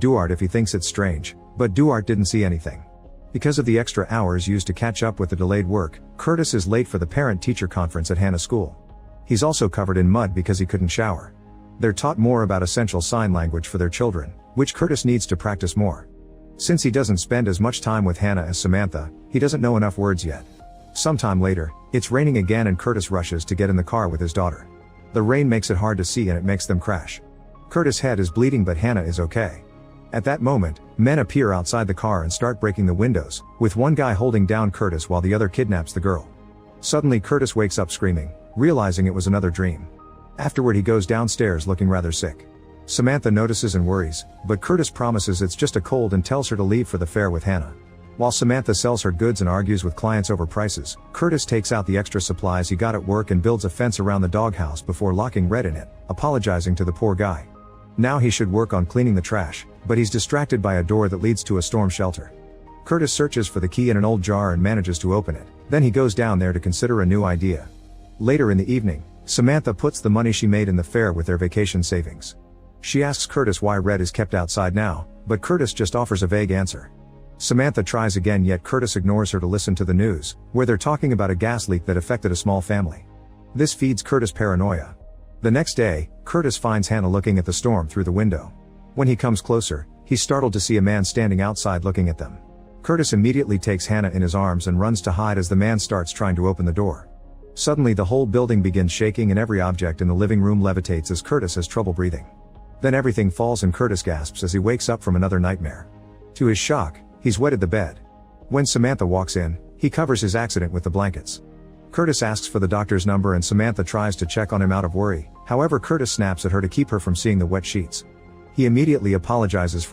Duarte if he thinks it's strange, but Duarte didn't see anything. Because of the extra hours used to catch up with the delayed work, Curtis is late for the parent-teacher conference at Hannah's school. He's also covered in mud because he couldn't shower. They're taught more about essential sign language for their children, which Curtis needs to practice more. Since he doesn't spend as much time with Hannah as Samantha, he doesn't know enough words yet. Sometime later, it's raining again and Curtis rushes to get in the car with his daughter. The rain makes it hard to see and it makes them crash. Curtis' head is bleeding but Hannah is okay. At that moment, men appear outside the car and start breaking the windows, with one guy holding down Curtis while the other kidnaps the girl. Suddenly Curtis wakes up screaming, realizing it was another dream. Afterward he goes downstairs looking rather sick. Samantha notices and worries, but Curtis promises it's just a cold and tells her to leave for the fair with Hannah. While Samantha sells her goods and argues with clients over prices, Curtis takes out the extra supplies he got at work and builds a fence around the doghouse before locking Red in it, apologizing to the poor guy. Now he should work on cleaning the trash, but he's distracted by a door that leads to a storm shelter. Curtis searches for the key in an old jar and manages to open it, then he goes down there to consider a new idea. Later in the evening, Samantha puts the money she made in the fair with their vacation savings. She asks Curtis why Red is kept outside now, but Curtis just offers a vague answer. Samantha tries again yet Curtis ignores her to listen to the news, where they're talking about a gas leak that affected a small family. This feeds Curtis' paranoia. The next day, Curtis finds Hannah looking at the storm through the window. When he comes closer, he's startled to see a man standing outside looking at them. Curtis immediately takes Hannah in his arms and runs to hide as the man starts trying to open the door. Suddenly the whole building begins shaking and every object in the living room levitates as Curtis has trouble breathing. Then everything falls and Curtis gasps as he wakes up from another nightmare. To his shock, he's wetted the bed. When Samantha walks in, he covers his accident with the blankets. Curtis asks for the doctor's number and Samantha tries to check on him out of worry, however Curtis snaps at her to keep her from seeing the wet sheets. He immediately apologizes for